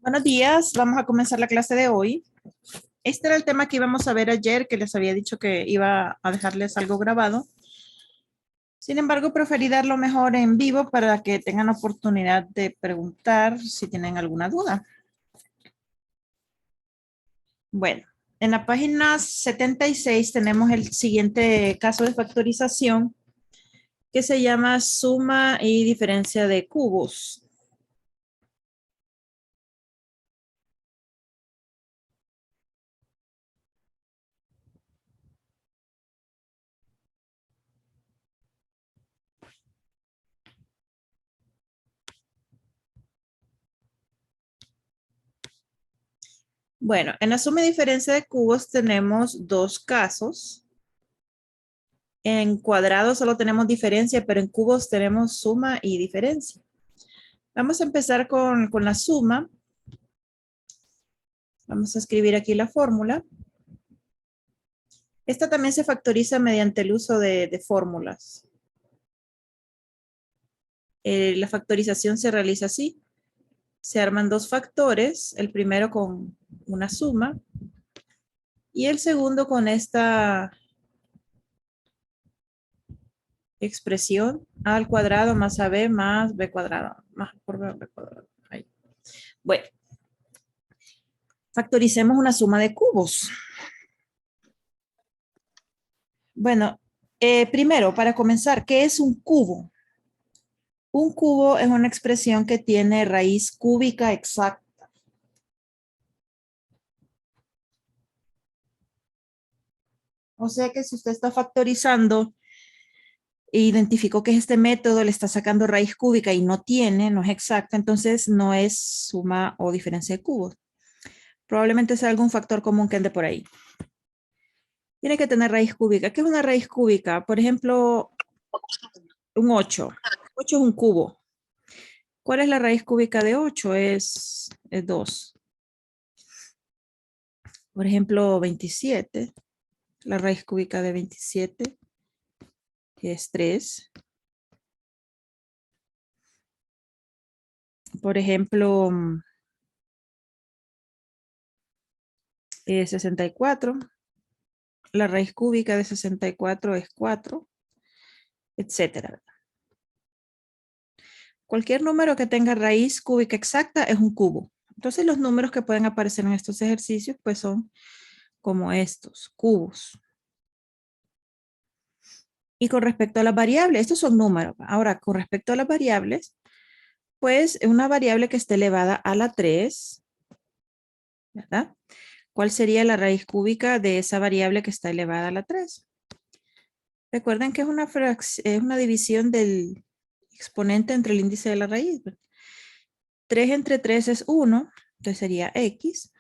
Buenos días, vamos a comenzar la clase de hoy. Este era el tema que íbamos a ver ayer, que les había dicho que iba a dejarles algo grabado. Sin embargo, preferí darlo mejor en vivo para que tengan oportunidad de preguntar si tienen alguna duda. Bueno, en la página 76 tenemos el siguiente caso de factorización que se llama suma y diferencia de cubos. Bueno, en la suma y diferencia de cubos tenemos dos casos. En cuadrados solo tenemos diferencia, pero en cubos tenemos suma y diferencia. Vamos a empezar con la suma. Vamos a escribir aquí la fórmula. Esta también se factoriza mediante el uso de fórmulas. La factorización se realiza así. Se arman dos factores, el primero con una suma y el segundo con esta expresión a al cuadrado más ab más b cuadrado, más por b cuadrado. Ahí. Bueno, factoricemos una suma de cubos. Bueno, primero, para comenzar, ¿qué es un cubo? Un cubo es una expresión que tiene raíz cúbica exacta. O sea que si usted está factorizando e identificó que este método le está sacando raíz cúbica y no tiene, no es exacta, entonces no es suma o diferencia de cubos. Probablemente sea algún factor común que ande por ahí. Tiene que tener raíz cúbica. ¿Qué es una raíz cúbica? Por ejemplo, un 8. 8 es un cubo. ¿Cuál es la raíz cúbica de 8? Es 2. Por ejemplo, 27. La raíz cúbica de 27 es 3. Por ejemplo, 64. La raíz cúbica de 64 es 4, etcétera. Cualquier número que tenga raíz cúbica exacta es un cubo. Entonces los números que pueden aparecer en estos ejercicios pues son como estos, cubos. Y con respecto a las variables, estos son números. Ahora, con respecto a las variables, pues una variable que esté elevada a la 3, ¿verdad? ¿Cuál sería la raíz cúbica de esa variable que está elevada a la 3? Recuerden que es una división del exponente entre el índice de la raíz. 3 entre 3 es 1, entonces sería x.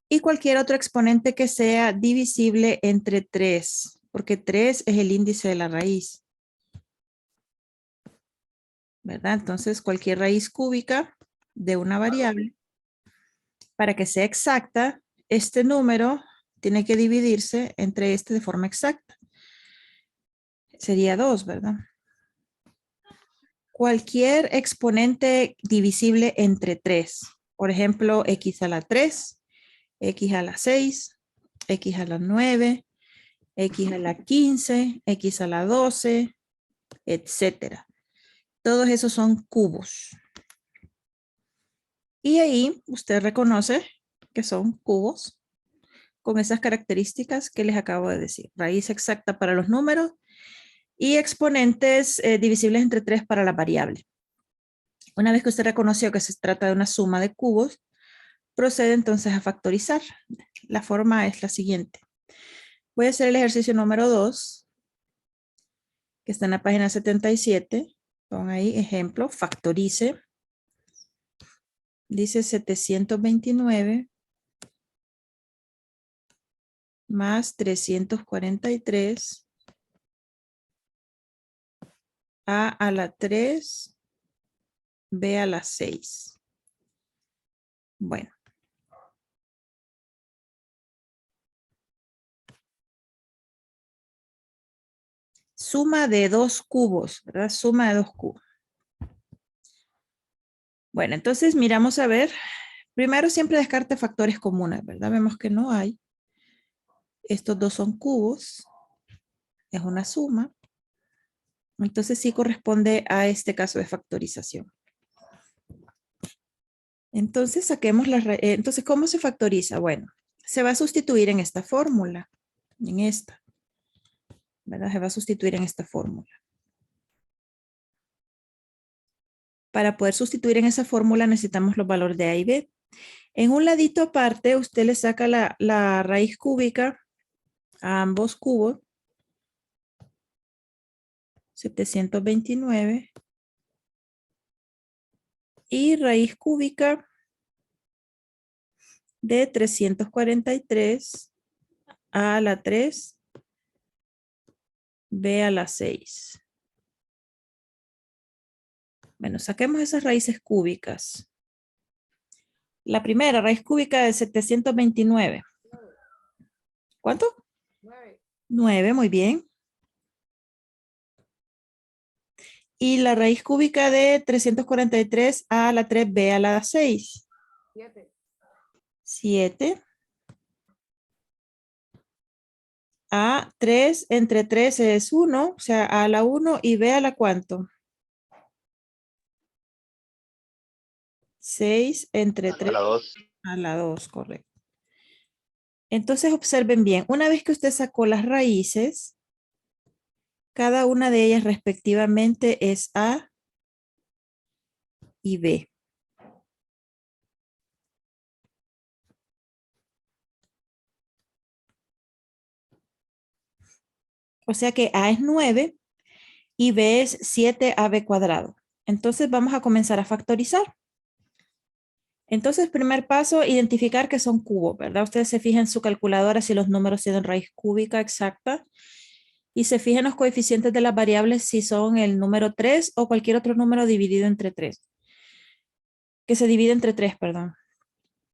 Y cualquier otro exponente que sea divisible entre 3, porque 3 es el índice de la raíz. ¿Verdad? Entonces cualquier raíz cúbica de una variable, para que sea exacta, este número tiene que dividirse entre este de forma exacta. Sería 2, ¿verdad? Cualquier exponente divisible entre 3. Por ejemplo, x a la 3, x a la 6, x a la 9, x a la 15, x a la 12, etcétera. Todos esos son cubos. Y ahí usted reconoce que son cubos con esas características que les acabo de decir. Raíz exacta para los números y exponentes divisibles entre 3 para la variable. Una vez que usted reconoció que se trata de una suma de cubos, procede entonces a factorizar. La forma es la siguiente. Voy a hacer el ejercicio número 2, que está en la página 77. Pon ahí ejemplo, factorice. Dice 729 más 343 a la 3, b a la 6. Bueno. Suma de dos cubos, ¿verdad? Suma de dos cubos. Bueno, entonces miramos a ver. Primero siempre descarte factores comunes, ¿verdad? Vemos que no hay. Estos dos son cubos. Es una suma. Entonces sí corresponde a este caso de factorización. Entonces saquemos entonces, ¿cómo se factoriza? Bueno, se va a sustituir en esta fórmula, en esta, ¿verdad? Se va a sustituir en esta fórmula. Para poder sustituir en esa fórmula necesitamos los valores de A y B. En un ladito aparte, usted le saca la raíz cúbica a ambos cubos, 729, y raíz cúbica de 343 a la 3, B a la 6. Bueno, saquemos esas raíces cúbicas. La primera, raíz cúbica de 729. ¿Cuánto? 9. 9, muy bien. Y la raíz cúbica de 343 a la 3b a la 6. 7. 7. A 3 entre 3 es 1, o sea, a la 1 y b a la ¿cuánto? 6 entre 3 A la 2. a la 2, correcto. Entonces observen bien, una vez que usted sacó las raíces, cada una de ellas respectivamente es A y B. O sea que A es 9 y B es 7AB cuadrado. Entonces vamos a comenzar a factorizar. Entonces, primer paso, identificar que son cubos, ¿verdad? Ustedes se fijan en su calculadora si los números tienen raíz cúbica exacta y se fijan los coeficientes de las variables si son el número 3 o cualquier otro número dividido entre 3. Que se divide entre 3, perdón.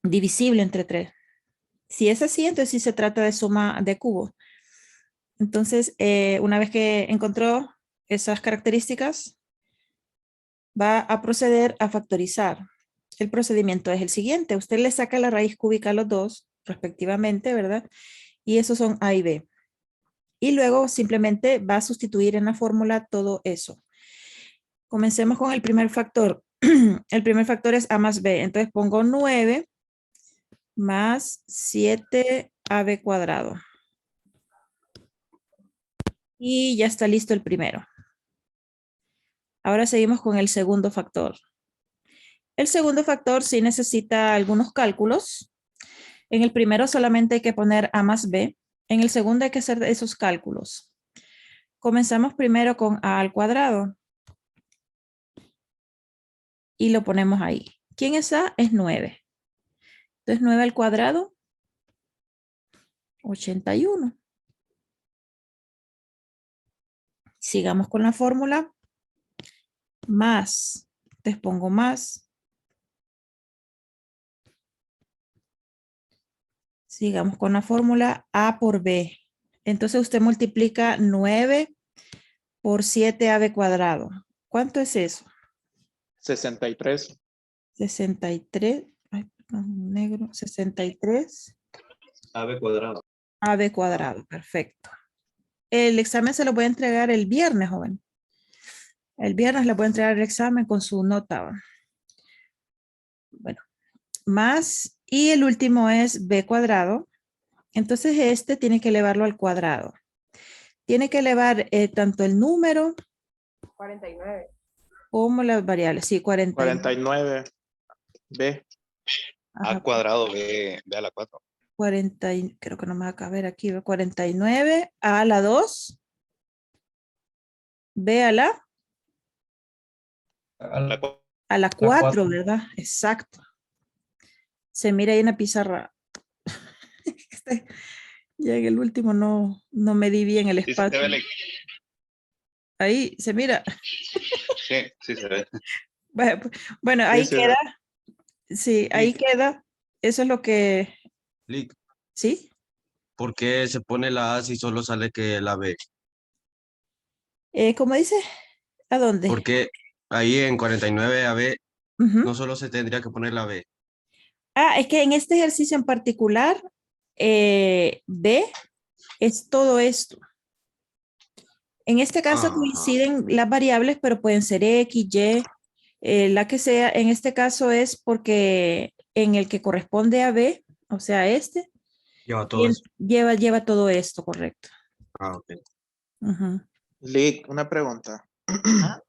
Divisible entre 3. Si es así, entonces sí se trata de suma de cubos. Entonces, una vez que encontró esas características, va a proceder a factorizar. El procedimiento es el siguiente. Usted le saca la raíz cúbica a los dos, respectivamente, ¿verdad? Y esos son A y B. Y luego simplemente va a sustituir en la fórmula todo eso. Comencemos con el primer factor. El primer factor es A más B. Entonces pongo 9 más 7AB cuadrado. Y ya está listo el primero. Ahora seguimos con el segundo factor. El segundo factor sí necesita algunos cálculos. En el primero solamente hay que poner A más B. En el segundo hay que hacer esos cálculos. Comenzamos primero con A al cuadrado. Y lo ponemos ahí. ¿Quién es A? Es 9. Entonces 9 al cuadrado, 81. Sigamos con la fórmula. Más. Entonces pongo más. Sigamos con la fórmula A por B. Entonces usted multiplica 9 por 7AB cuadrado. ¿Cuánto es eso? 63. 63. Ay, perdón, negro. 63. AB cuadrado. AB cuadrado. Perfecto. El examen se lo voy a entregar el viernes, joven. El viernes le voy a entregar el examen con su nota. Bueno, más. Y el último es B cuadrado. Entonces este tiene que elevarlo al cuadrado. Tiene que elevar tanto el número 49. como las variables. Sí, 49. B. Ajá, A cuadrado, B a la 4. 40, creo que no me va a caber aquí. 49 a la 2. B a la A la 4, ¿verdad? Exacto. Se mira ahí en la pizarra. Ya en el último no medí bien el Sí, se espacio. ve. Ahí se mira. Sí, sí se ve. Bueno, Sí, ahí se queda. ve. Sí, ahí queda. Eso es lo que... Lick, ¿Sí? ¿por qué se pone la A si solo sale que la B? ¿Cómo dice? ¿A dónde? Porque ahí en 49 AB Ujú. No solo se tendría que poner la B. Ah, es que en este ejercicio en particular, B es todo esto. En este caso Ajá. coinciden las variables, pero pueden ser X, Y, la que sea. En este caso es porque en el que corresponde a B, o sea, este, Lleva todo eso. lleva todo esto, correcto. Ah, ok. Ujú. Lick, una pregunta. Ah.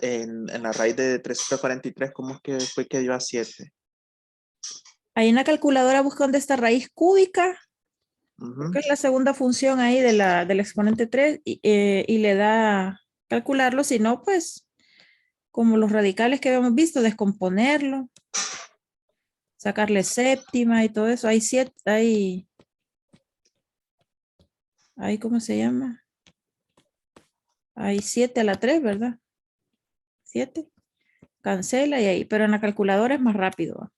En la raíz de 343, ¿cómo es que fue que dio a 7? Ahí en la calculadora busca dónde está raíz cúbica, Ujú. que es la segunda función ahí del exponente 3, y le da calcularlo, si no, pues, como los radicales que habíamos visto, descomponerlo, sacarle séptima y todo eso. Hay siete, ¿cómo se llama? Hay 7 a la 3, ¿verdad? 7. Cancela y ahí, pero en la calculadora es más rápido. ¿Va?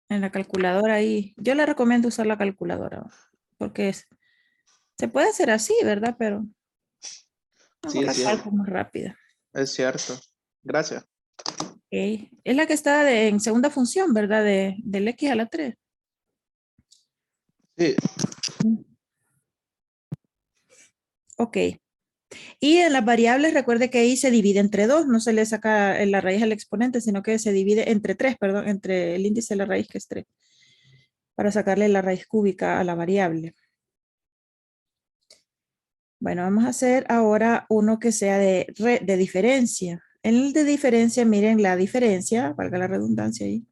En la calculadora ahí, yo le recomiendo usar la calculadora, ¿va? Porque se puede hacer así, ¿verdad? Pero Sí, mejor la es cierto. cálculo más rápida. Es cierto. Gracias. Okay. Es la que está en segunda función, ¿verdad? Del X a la 3. Sí. Ok. Y en las variables, recuerde que ahí se divide entre 2, no se le saca la raíz al exponente, sino que se divide entre 3, perdón, entre el índice de la raíz que es 3, para sacarle la raíz cúbica a la variable. Bueno, vamos a hacer ahora uno que sea de diferencia. En el de diferencia, miren la diferencia, valga la redundancia ahí.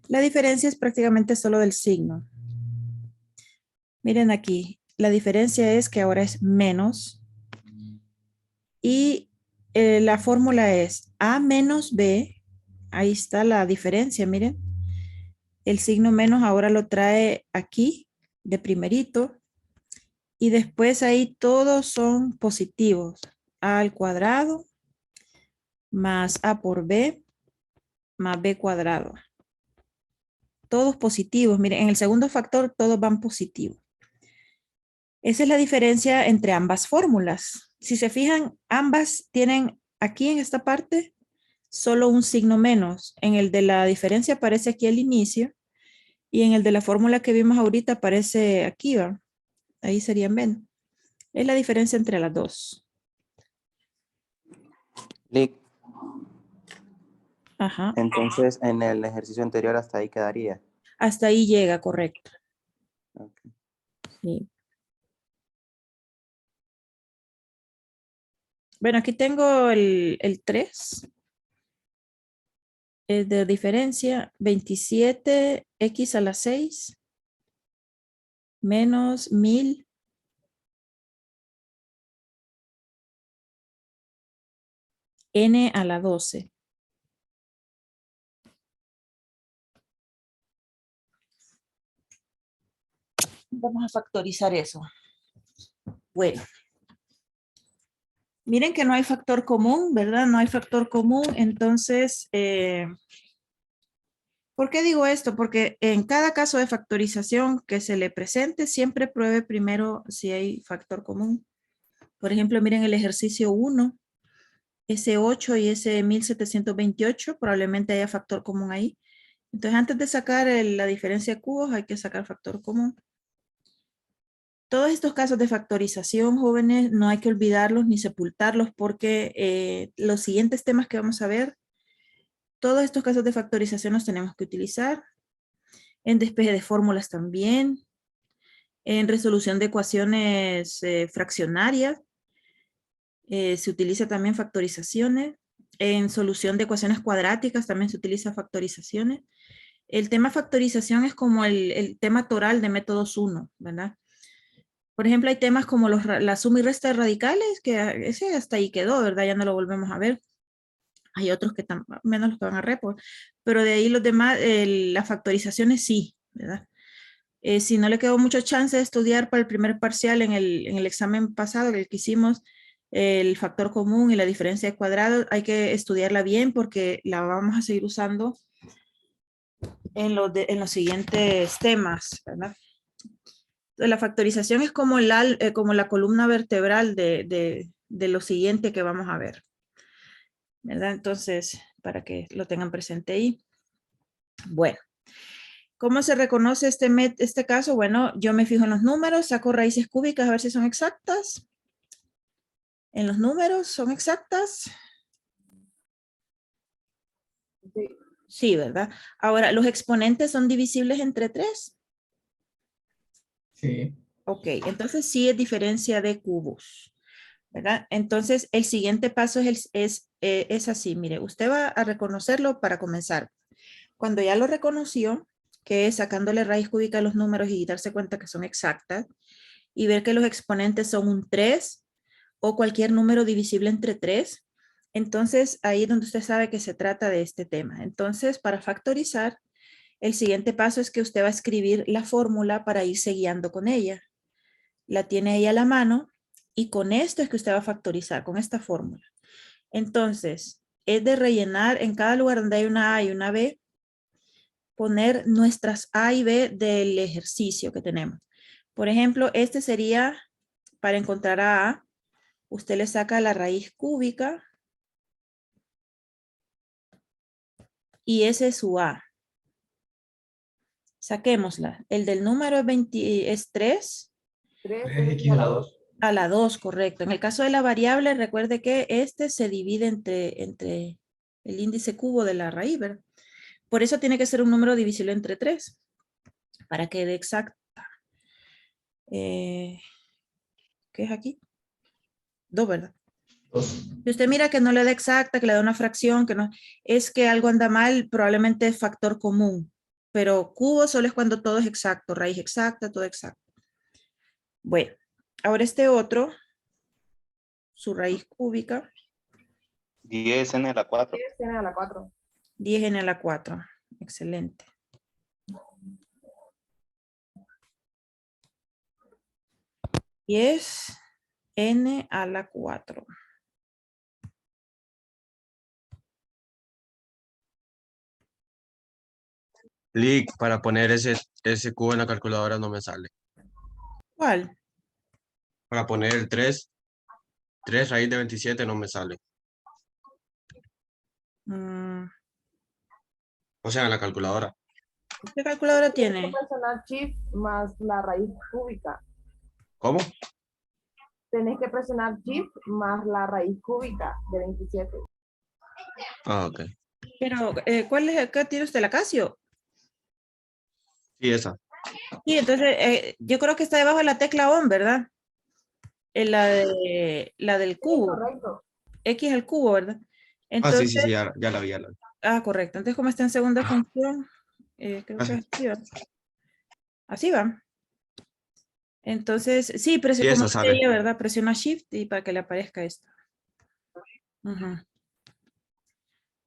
La diferencia es prácticamente solo del signo. Miren aquí, la diferencia es que ahora es menos y la fórmula es A menos B. Ahí está la diferencia, miren. El signo menos ahora lo trae aquí de primerito y después ahí todos son positivos. A al cuadrado más A por B más B cuadrado. Todos positivos. Miren, en el segundo factor todos van positivos. Esa es la diferencia entre ambas fórmulas. Si se fijan, ambas tienen aquí en esta parte solo un signo menos. En el de la diferencia aparece aquí al inicio y en el de la fórmula que vimos ahorita aparece aquí, ¿va? Ahí sería menos. Es la diferencia entre las dos. Lick, Ajá. entonces en el ejercicio anterior hasta ahí quedaría. Hasta ahí llega, correcto. Okay. Sí. Bueno, aquí tengo el 3. Es de diferencia 27x a la 6 menos 1000 n a la 12. Vamos a factorizar eso. Bueno. Miren que no hay factor común, ¿verdad? No hay factor común. Entonces, ¿por qué digo esto? Porque en cada caso de factorización que se le presente, siempre pruebe primero si hay factor común. Por ejemplo, miren el ejercicio 1, ese 8 y ese 1728, probablemente haya factor común ahí. Entonces, antes de sacar la diferencia de cubos, hay que sacar factor común. Todos estos casos de factorización, jóvenes, no hay que olvidarlos ni sepultarlos porque los siguientes temas que vamos a ver, todos estos casos de factorización los tenemos que utilizar. En despeje de fórmulas también. En resolución de ecuaciones fraccionarias. Se utiliza también factorizaciones. En solución de ecuaciones cuadráticas también se utiliza factorizaciones. El tema factorización es como el tema toral de métodos 1, ¿verdad? Por ejemplo, hay temas como la suma y resta de radicales, que ese hasta ahí quedó, ¿verdad? Ya no lo volvemos a ver. Hay otros que menos los que van a repo, pero de ahí los demás, las factorizaciones sí, ¿verdad? Si no le quedó mucho chance de estudiar para el primer parcial en el examen pasado, el que hicimos, el factor común y la diferencia de cuadrados, hay que estudiarla bien porque la vamos a seguir usando en los siguientes temas, ¿verdad? La factorización es como la columna vertebral de lo siguiente que vamos a ver, ¿verdad? Entonces, para que lo tengan presente ahí. Bueno, ¿cómo se reconoce este caso? Bueno, yo me fijo en los números, saco raíces cúbicas a ver si son exactas. En los números, ¿son exactas? Sí. Sí, ¿verdad? Ahora, ¿los exponentes son divisibles entre 3? Sí. Ok, entonces sí es diferencia de cubos, ¿verdad? Entonces, el siguiente paso es así. Mire, usted va a reconocerlo para comenzar. Cuando ya lo reconoció, que es sacándole raíz cúbica a los números y darse cuenta que son exactas, y ver que los exponentes son un 3 o cualquier número divisible entre 3, entonces ahí es donde usted sabe que se trata de este tema. Entonces, para factorizar, el siguiente paso es que usted va a escribir la fórmula para irse guiando con ella. La tiene ahí a la mano y con esto es que usted va a factorizar, con esta fórmula. Entonces, es de rellenar en cada lugar donde hay una A y una B, poner nuestras A y B del ejercicio que tenemos. Por ejemplo, este sería, para encontrar a A, usted le saca la raíz cúbica y ese es su A. Saquémosla. El del número es 3. 3x a la 2. A la 2, correcto. En el caso de la variable, recuerde que este se divide entre el índice cubo de la raíz, ¿verdad? Por eso tiene que ser un número divisible entre 3, para que dé exacta. ¿Qué es aquí? 2, ¿verdad? 2. Si usted mira que no le da exacta, que le da una fracción, que no, es que algo anda mal, probablemente es factor común. Pero cubo solo es cuando todo es exacto, raíz exacta, todo exacto. Bueno, ahora este otro, su raíz cúbica. 10n a la 4. 10 a la 4. 10n a la 4. Excelente. Y es n a la 4. Clic para poner ese cubo en la calculadora no me sale. ¿Cuál? Para poner el 3 raíz de 27 no me sale. O sea, en la calculadora. ¿Qué calculadora Tienes tiene? que presionar Shift más la raíz cúbica. ¿Cómo? Tenés que presionar Shift más la raíz cúbica de 27. Ah, ok. Pero, ¿cuál es acá? ¿Tiene usted la Casio? Sí, esa. Sí, entonces, yo creo que está debajo de la tecla ON, ¿verdad? La del cubo. Correcto. X al cubo, ¿verdad? Ah, sí, Entonces, ya la vi, ya la vi. correcto. Entonces, como está en segunda función, creo que es así, ¿verdad? Así va. Entonces, sí, Sí, como esa dice sale. ella, ¿verdad? Presiona Shift y para que le aparezca esto. Ujú.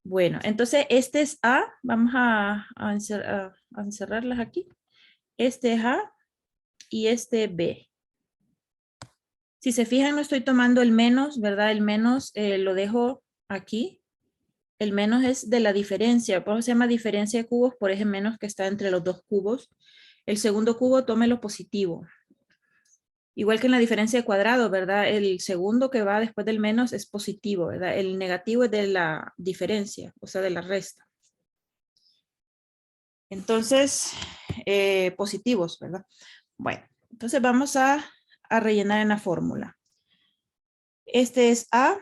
Bueno, entonces este es A. Vamos a encerrarlas aquí. Este es A y este B. Si se fijan, no estoy tomando el menos, ¿verdad? El menos lo dejo aquí. El menos es de la diferencia. Por eso se llama diferencia de cubos, por ese menos que está entre los dos cubos. El segundo cubo tome lo positivo. Igual que en la diferencia de cuadrado, ¿verdad? El segundo que va después del menos es positivo, ¿verdad? El negativo es de la diferencia, o sea, de la resta. Entonces, positivos, ¿verdad? Bueno, entonces vamos a rellenar en la fórmula. Este es A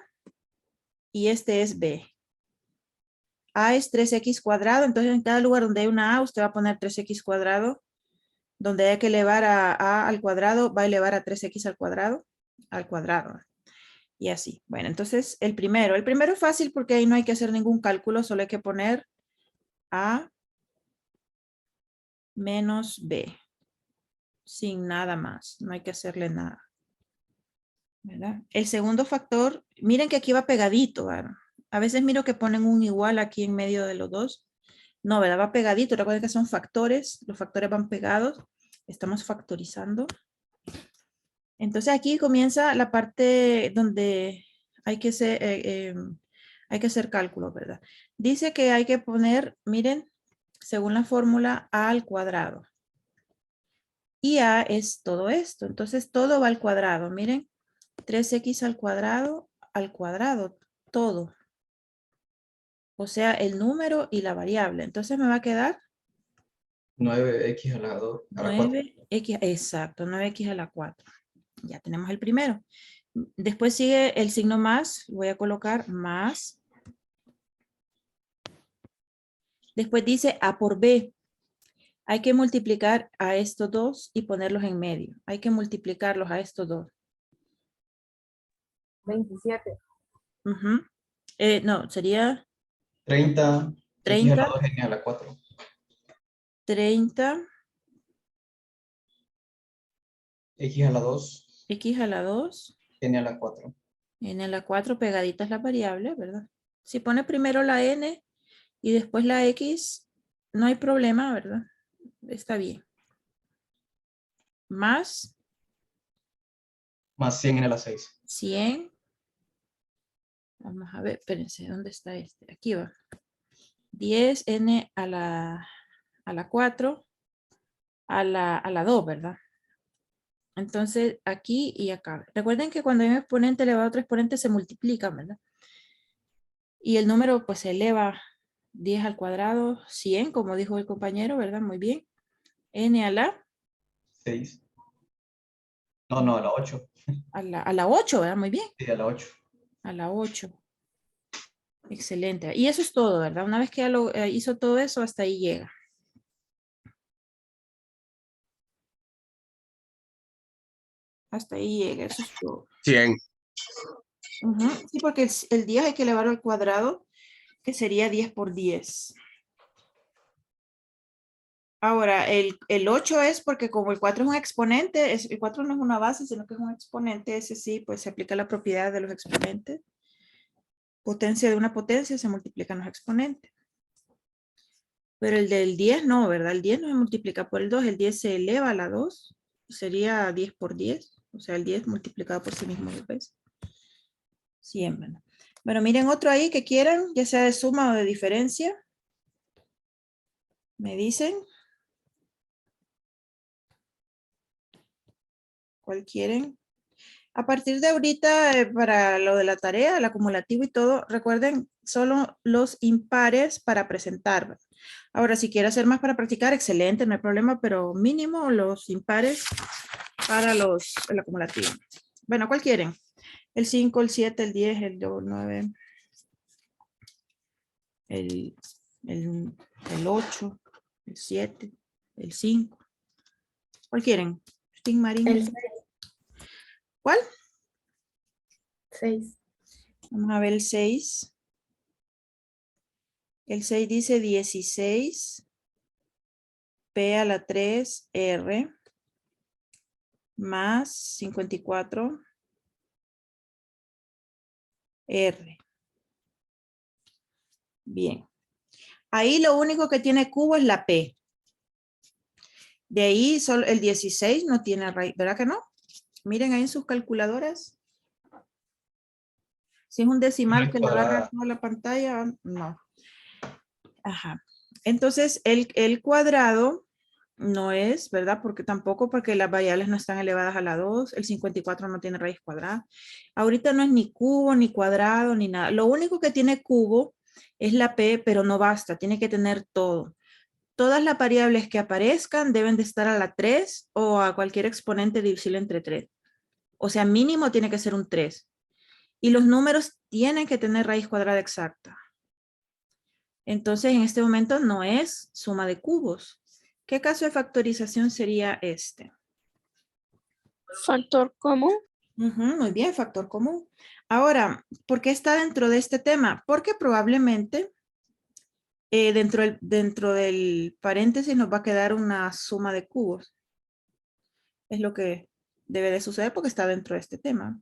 y este es B. A es 3x cuadrado, entonces en cada lugar donde hay una A, usted va a poner 3x cuadrado. Donde hay que elevar a al cuadrado, va a elevar a 3x al cuadrado. Y así. Bueno, entonces el primero es fácil porque ahí no hay que hacer ningún cálculo, solo hay que poner A menos B. Sin nada más, no hay que hacerle nada. ¿Verdad? El segundo factor, miren que aquí va pegadito, ¿verdad? A veces miro que ponen un igual aquí en medio de los dos. No, ¿verdad? Va pegadito, recuerden que son factores, los factores van pegados. Estamos factorizando. Entonces aquí comienza la parte donde hay que hacer cálculos, ¿verdad? Dice que hay que poner, miren, según la fórmula, A al cuadrado. Y A es todo esto. Entonces todo va al cuadrado. Miren, 3x al cuadrado, todo. O sea, el número y la variable. Entonces me va a quedar 9x a la 2, a la 4. 9x, exacto, 9x a la 4. Ya tenemos el primero. Después sigue el signo más, voy a colocar más. Después dice A por B. Hay que multiplicar a estos dos y ponerlos en medio. Hay que multiplicarlos a estos dos. 27. Ujú. No, sería 30, x a 30, la 2, n a la 4. 30, X a la 2, x a la 2, n a la 4. n a la 4 pegaditas las variables, ¿verdad? Si pone primero la n y después la x, no hay problema, ¿verdad? Está bien. Más Más 100 n a la 6. 100. Vamos a ver, espérense, ¿dónde está este? Aquí va. 10n a la 4 a la 2, ¿verdad? Entonces, aquí y acá. Recuerden que cuando hay un exponente elevado a otro exponente se multiplican, ¿verdad? Y el número pues se eleva 10 al cuadrado, 100, como dijo el compañero, ¿verdad? Muy bien. N a la 6. No, a la 8. a la 8, ¿verdad? Muy bien. Sí, a la 8. A la 8. Excelente. Y eso es todo, ¿verdad? Una vez que ya lo hizo todo eso, hasta ahí llega. Hasta ahí llega, eso es todo. 100. Ujú. Sí, porque el 10 hay que elevarlo al cuadrado, que sería 10 por 10. Ahora, el 8 es porque como el 4 es un exponente, el 4 no es una base, sino que es un exponente, ese sí, pues se aplica la propiedad de los exponentes. Potencia de una potencia se multiplican los exponentes. Pero el del 10 no, ¿verdad? El 10 no se multiplica por el 2, el 10 se eleva a la 2, sería 10 por 10, o sea, el 10 multiplicado por sí mismo 2 veces. 100, ¿verdad? Bueno, miren otro ahí que quieran, ya sea de suma o de diferencia. Me dicen. ¿Cuál quieren? A partir de ahorita, para lo de la tarea, el acumulativo y todo, recuerden, solo los impares para presentar, ¿verdad? Ahora, si quiere hacer más para practicar, excelente, no hay problema, pero mínimo los impares para el acumulativo. Bueno, ¿cuál quieren? El 5, el 7, el 10, el 2, el 9, el 8, el 7, el 5. ¿Cuál quieren? Sting Marín. El ¿Cuál? 6. Vamos a ver el 6. El 6 dice 16 P a la 3 R más 54 R. Bien. Ahí lo único que tiene cubo es la P. De ahí solo el 16 no tiene raíz, ¿verdad que no? Miren ahí en sus calculadoras. Si es un decimal que le agarra toda la pantalla, no. Ajá. Entonces, el cuadrado no es, ¿verdad? Porque tampoco porque las variables no están elevadas a la 2. El 54 no tiene raíz cuadrada. Ahorita no es ni cubo, ni cuadrado, ni nada. Lo único que tiene cubo es la P, pero no basta. Tiene que tener todo. Todas las variables que aparezcan deben de estar a la 3 o a cualquier exponente divisible entre 3. O sea, mínimo tiene que ser un 3. Y los números tienen que tener raíz cuadrada exacta. Entonces, en este momento no es suma de cubos. ¿Qué caso de factorización sería este? Factor común. Muy bien, factor común. Ahora, ¿por qué está dentro de este tema? Porque probablemente dentro del paréntesis nos va a quedar una suma de cubos. Es lo que debe de suceder porque está dentro de este tema.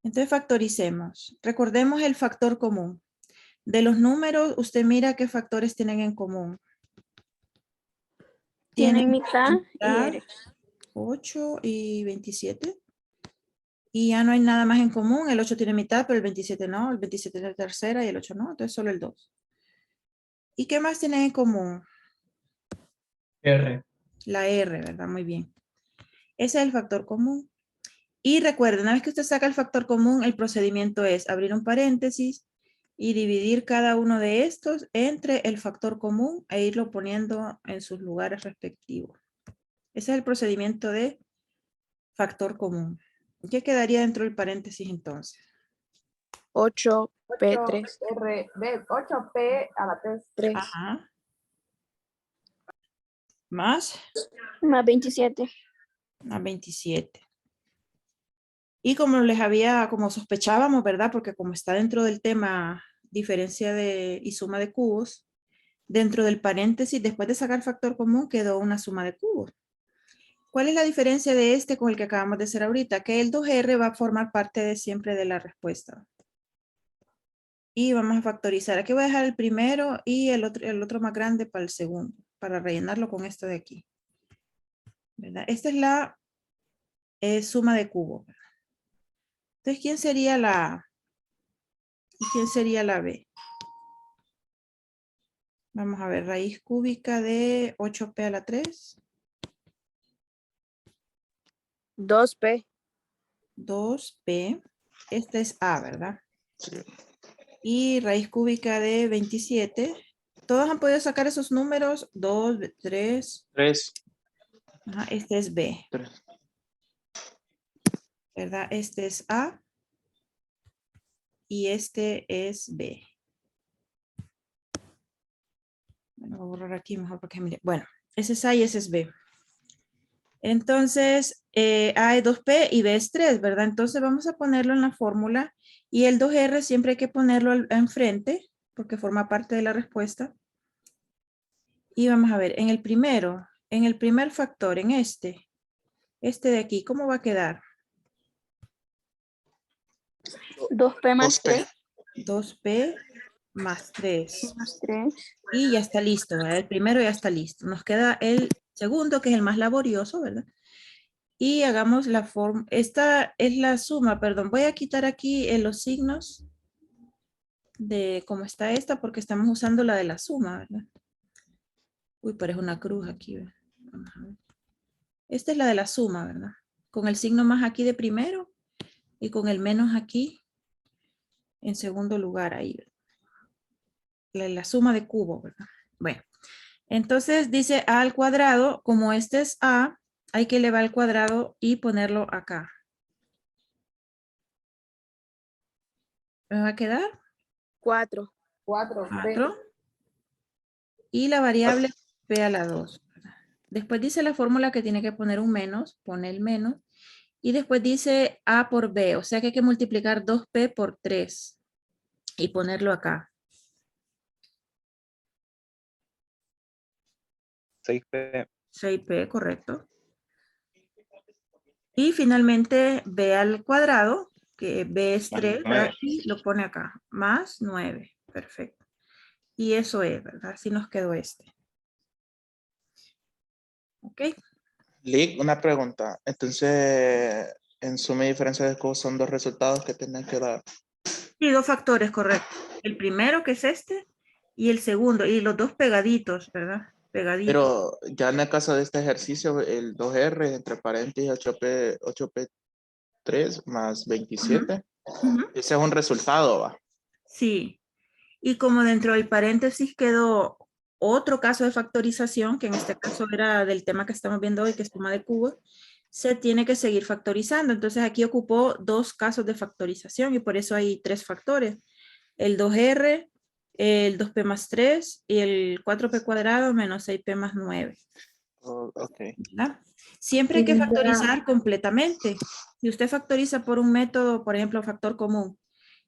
Entonces factoricemos. Recordemos el factor común. De los números, usted mira qué factores tienen en común. Tienen mitad y R. 8 y 27. Y ya no hay nada más en común. El 8 tiene mitad, pero el 27 no. El 27 es la tercera y el 8 no. Entonces solo el 2. ¿Y qué más tienen en común? R. La R, ¿verdad? Muy bien. Ese es el factor común. Y recuerden, una vez que usted saca el factor común, el procedimiento es abrir un paréntesis, y dividir cada uno de estos entre el factor común e irlo poniendo en sus lugares respectivos. Ese es el procedimiento de factor común. ¿Qué quedaría dentro del paréntesis entonces? 8P3. 8P a la 3. Ajá. Más Más 27. a 27. Y como les había, como sospechábamos, ¿verdad? Porque como está dentro del tema diferencia y suma de cubos, dentro del paréntesis, después de sacar factor común, quedó una suma de cubos. ¿Cuál es la diferencia de este con el que acabamos de hacer ahorita? Que el 2R va a formar parte de siempre de la respuesta. Y vamos a factorizar. Aquí voy a dejar el primero y el otro más grande para el segundo, para rellenarlo con esto de aquí. ¿Verdad? Esta es la suma de cubos. Entonces, ¿quién sería la A? ¿Y quién sería la B? Vamos a ver, raíz cúbica de 8P a la 3. 2P. 2P. Esta es A, ¿verdad? Sí. Y raíz cúbica de 27. ¿Todos han podido sacar esos números? 2, 3. 3. Ajá, este es B. 3. ¿Verdad? Este es A. Y este es B. Bueno, voy a borrar aquí mejor porque mire. Bueno, ese es A y ese es B. Entonces, A es 2P y B es 3, ¿verdad? Entonces vamos a ponerlo en la fórmula. Y el 2R siempre hay que ponerlo enfrente porque forma parte de la respuesta. Y vamos a ver, en el primer factor, en este de aquí, ¿cómo va a quedar? 2P más 3. 2P más 3. Más 3. Y ya está listo, ¿verdad? El primero ya está listo. Nos queda el segundo, que es el más laborioso, ¿verdad? Y hagamos la forma. Esta es la suma, perdón. Voy a quitar aquí los signos de cómo está esta, porque estamos usando la de la suma, ¿verdad? Uy, parece una cruz aquí, ¿verdad? Vamos a ver. Esta es la de la suma, ¿verdad? Con el signo más aquí de primero y con el menos aquí en segundo lugar ahí. La suma de cubo, ¿verdad? Bueno, entonces dice A al cuadrado, como este es A, hay que elevar al cuadrado y ponerlo acá. ¿Me va a quedar? 4. 4. 4. Y la variable P a la 2. Después dice la fórmula que tiene que poner un menos, pone el menos. Y después dice A por B, o sea que hay que multiplicar 2P por 3 y ponerlo acá. 6P. 6P, correcto. Y finalmente B al cuadrado, que B es 3, ¿verdad? Y lo pone acá, más 9. Perfecto. Y eso es, ¿verdad? Así nos quedó este. ¿Ok? Lick, una pregunta. Entonces, en suma y diferencia de cubos son 2 resultados que tienen que dar. Y 2 factores, correcto. El primero, que es este, y el segundo, y los dos pegaditos, ¿verdad? Pegaditos. Pero ya en el caso de este ejercicio, el 2R entre paréntesis 8P3 más 27, ese es un resultado, ¿va? Sí. Y como dentro del paréntesis quedó otro caso de factorización, que en este caso era del tema que estamos viendo hoy, que es suma de cubos, se tiene que seguir factorizando. Entonces aquí ocupó 2 casos de factorización y por eso hay 3 factores. El 2R, el 2P más 3 y el 4P cuadrado menos 6P más 9. Oh, ok. ¿Verdad? Siempre hay que factorizar completamente. Si usted factoriza por un método, por ejemplo, factor común,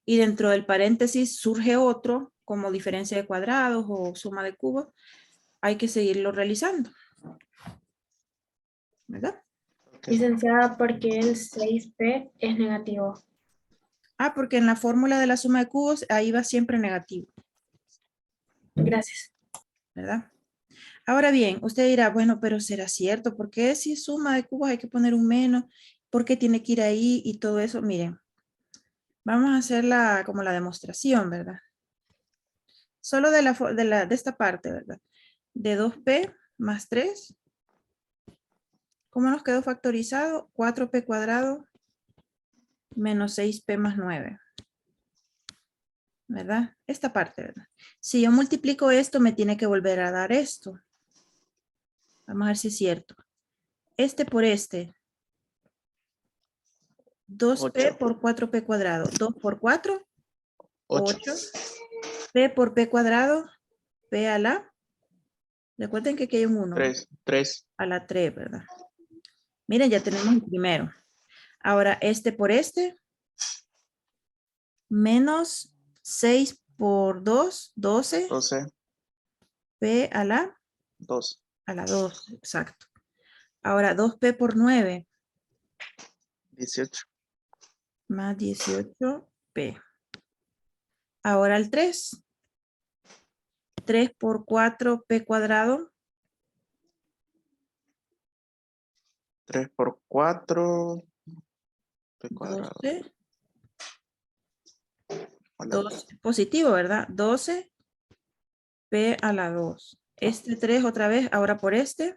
y dentro del paréntesis surge otro, como diferencia de cuadrados o suma de cubos, hay que seguirlo realizando. ¿Verdad? Okay. Licenciada, porque el 6P es negativo. Ah, porque en la fórmula de la suma de cubos, ahí va siempre negativo. Gracias. ¿Verdad? Ahora bien, usted dirá, bueno, pero ¿será cierto? ¿Por qué si es suma de cubos hay que poner un menos? ¿Por qué tiene que ir ahí y todo eso? Miren, vamos a hacer como la demostración, ¿verdad? Solo de esta parte, ¿verdad? De 2P más 3. ¿Cómo nos quedó factorizado? 4P cuadrado menos 6P más 9. ¿verdad? Esta parte, ¿verdad? Si yo multiplico esto, me tiene que volver a dar esto. Vamos a ver si es cierto. Este por este. 2p 8. por 4p cuadrado. 2 por 4, 8. 8. P por p cuadrado. P a la. Recuerden que aquí hay un 1. 3. A la 3, ¿verdad? Miren, ya tenemos el primero. Ahora, este por este. Menos 6 por 2, 12. 12. P a la. 2. A la 2, exacto. Ahora, 2p por 9. 18. Más 18p. Ahora el 3. 3 por 4p cuadrado. 3 por 4. P cuadrado. 12. Hola. 12 positivo, ¿verdad? 12 p a la 2. Este 3 otra vez, ahora por este.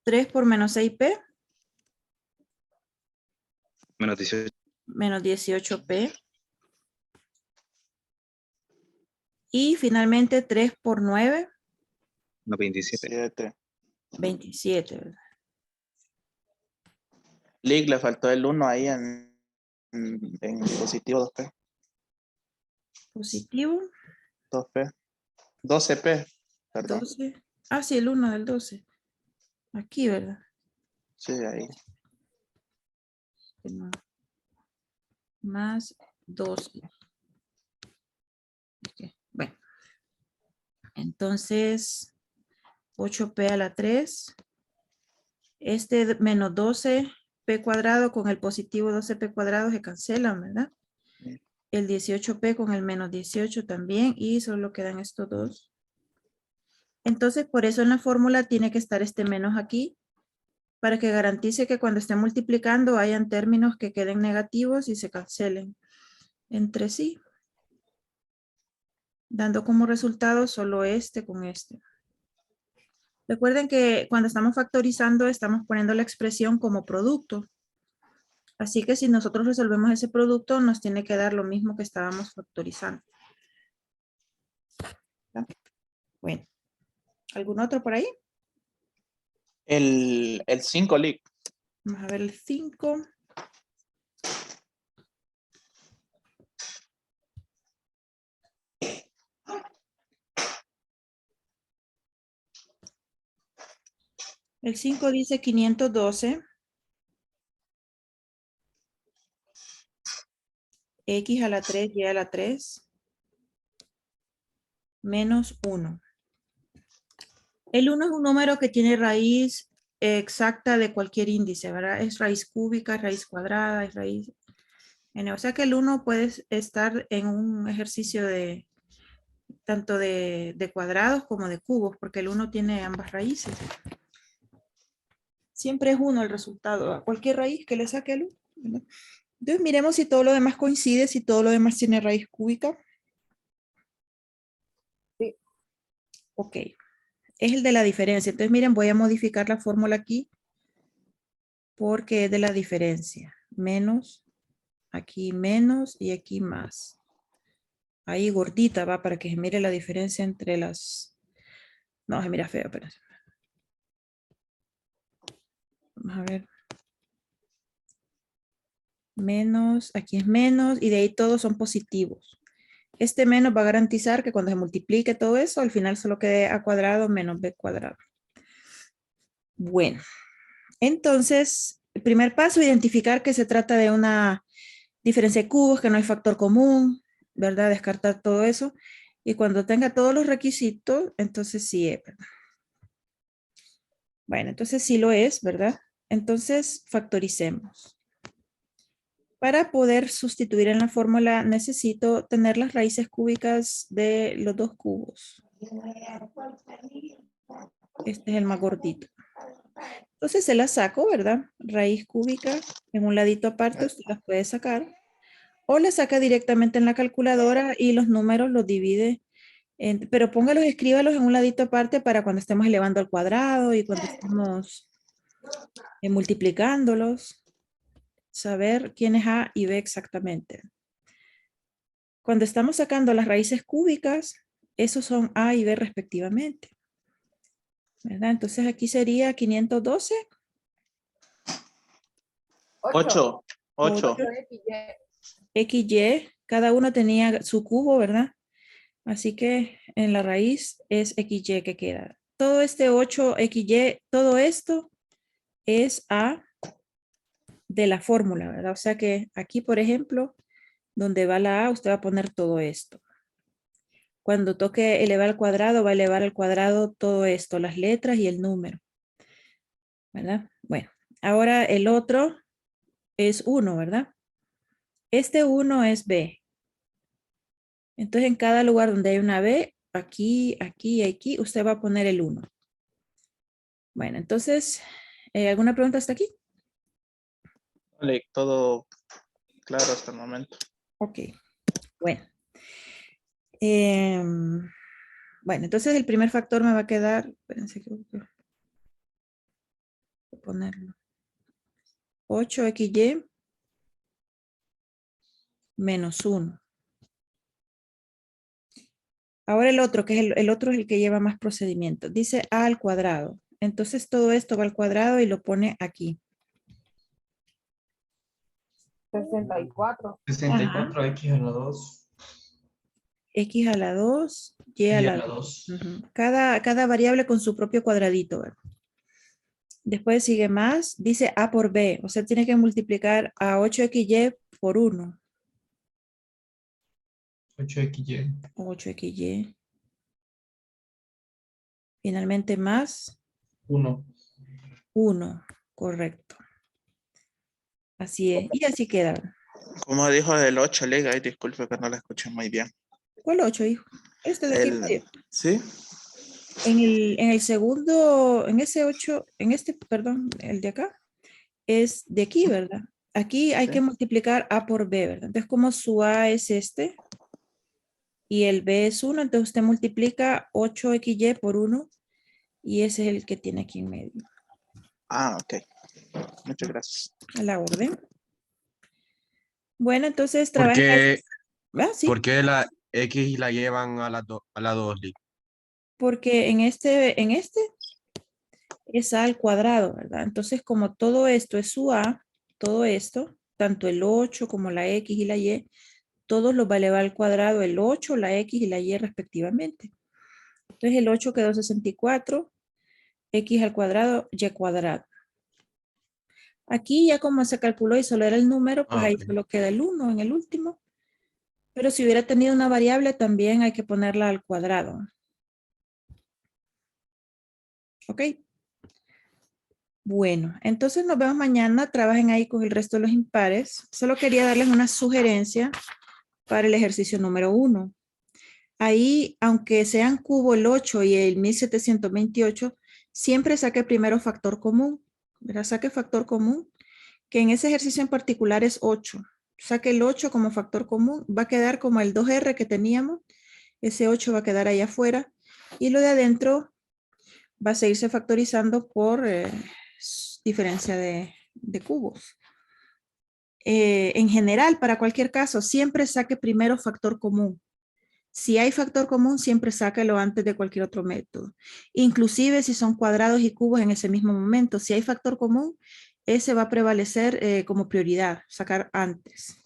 3 por menos 6p. Menos 18. Menos 18p. Y finalmente 3 por 9. No, 27. 7. 27, ¿verdad? Lick, le faltó el 1 ahí en positivo 2P. Positivo. 2P. 12P. Perdón. 12. Ah, sí, el 1 del 12. Aquí, ¿verdad? Sí, ahí. No. Más 12. Ok, bueno. Entonces, 8p a la 3. Este menos 12p cuadrado con el positivo 12p cuadrado se cancelan, ¿verdad? Sí. El 18p con el menos 18 también. Y solo quedan estos dos. Entonces, por eso en la fórmula tiene que estar este menos aquí, para que garantice que cuando esté multiplicando hayan términos que queden negativos y se cancelen entre sí, dando como resultado solo este con este. Recuerden que cuando estamos factorizando estamos poniendo la expresión como producto. Así que si nosotros resolvemos ese producto nos tiene que dar lo mismo que estábamos factorizando. ¿Ya? Bueno, ¿algún otro por ahí? El 5, Lick. Vamos a ver el 5. El 5 dice 512. X a la 3, Y a la 3. Menos 1. El 1 es un número que tiene raíz exacta de cualquier índice, ¿verdad? Es raíz cúbica, raíz cuadrada, es raíz n. O sea que el 1 puede estar en un ejercicio de tanto de cuadrados como de cubos, porque el 1 tiene ambas raíces. Siempre es 1 el resultado, a cualquier raíz que le saque el 1, ¿verdad? Entonces miremos si todo lo demás coincide, si todo lo demás tiene raíz cúbica. Sí. Ok. Es el de la diferencia. Entonces miren, voy a modificar la fórmula aquí porque es de la diferencia. Menos, aquí menos y aquí más. Ahí gordita va para que se mire la diferencia entre las... No, se mira feo, pero... Vamos a ver. Menos, aquí es menos y de ahí todos son positivos. Este menos va a garantizar que cuando se multiplique todo eso, al final solo quede a cuadrado menos b cuadrado. Bueno, entonces, el primer paso, identificar que se trata de una diferencia de cubos, que no hay factor común, ¿verdad? Descartar todo eso. Y cuando tenga todos los requisitos, entonces sí es, ¿verdad? Bueno, entonces sí lo es, ¿verdad? Entonces factoricemos. Para poder sustituir en la fórmula necesito tener las raíces cúbicas de los dos cubos. Este es el más gordito. Entonces se las saco, ¿verdad? Raíz cúbica en un ladito aparte, usted las puede sacar. O las saca directamente en la calculadora y los números los divide. Pero póngalos, escríbalos en un ladito aparte para cuando estemos elevando al cuadrado y cuando estemos multiplicándolos. saber quién es A y B exactamente. Cuando estamos sacando las raíces cúbicas, esos son A y B respectivamente. ¿Verdad? Entonces aquí sería 512. 8. 8. XY, cada uno tenía su cubo, ¿verdad? Así que en la raíz es XY que queda. Todo este 8XY, todo esto es A de la fórmula, ¿verdad? O sea que aquí, por ejemplo, donde va la A, usted va a poner todo esto. Cuando toque elevar al cuadrado, va a elevar al cuadrado todo esto, las letras y el número. ¿Verdad? Bueno, ahora el otro es 1, ¿verdad? Este 1 es B. Entonces, en cada lugar donde hay una B, aquí, aquí y aquí, usted va a poner el 1. Bueno, entonces, ¿alguna pregunta hasta aquí? Vale, todo claro hasta el momento. Ok, bueno. Bueno, entonces el primer factor me va a quedar, espérense que voy a ponerlo. 8XY menos 1. Ahora el otro, que es el otro es el que lleva más procedimientos. Dice A al cuadrado. Entonces todo esto va al cuadrado y lo pone aquí. 64. 64x a la 2. X a la 2, Y Y a a la la 2. 2. Cada variable con su propio cuadradito, ¿verdad? Después sigue más, dice A por B. O sea, tiene que multiplicar a 8XY por 1. 8xy. 8XY. Finalmente más 1. 1. Correcto. Así es. Y así queda. Como dijo el 8, Liga, y disculpe que no la escuché muy bien. ¿Cuál 8, hijo? Este de aquí en medio. ¿Sí? En el segundo, en ese 8, en este, perdón, el de acá, es de aquí, ¿verdad? Aquí hay Sí. que multiplicar A por B, ¿verdad? Entonces, como su A es este y el B es 1, entonces usted multiplica 8XY por 1 y ese es el que tiene aquí en medio. Ah, ok. Muchas gracias. A la orden. Bueno, entonces ¿Por trabajen. qué, Sí, por qué la X la llevan a la 2, Lick? porque en este es A al cuadrado, ¿verdad? Entonces, como todo esto es su A, todo esto, tanto el 8 como la X y la Y, todos los va a elevar al cuadrado, el 8, la X y la Y respectivamente. Entonces, el 8 quedó 64, X al cuadrado, Y cuadrado. Aquí ya como se calculó y solo era el número, pues ahí Ok. solo queda el 1 en el último. Pero si hubiera tenido una variable, también hay que ponerla al cuadrado. ¿Ok? Bueno, entonces nos vemos mañana. Trabajen ahí con el resto de los impares. Solo quería darles una sugerencia para el ejercicio número 1. Ahí, aunque sean cubo el 8 y el 1728, siempre saque primero factor común. ¿Verdad? Saque factor común, que en ese ejercicio en particular es 8. Saque el 8 como factor común. Va a quedar como el 2R que teníamos. Ese 8 va a quedar ahí afuera. Y lo de adentro va a seguirse factorizando por diferencia de cubos. En general, para cualquier caso, siempre saque primero factor común. Si hay factor común, siempre sáquelo antes de cualquier otro método. Inclusive si son cuadrados y cubos en ese mismo momento. Si hay factor común, ese va a prevalecer como prioridad, sacar antes.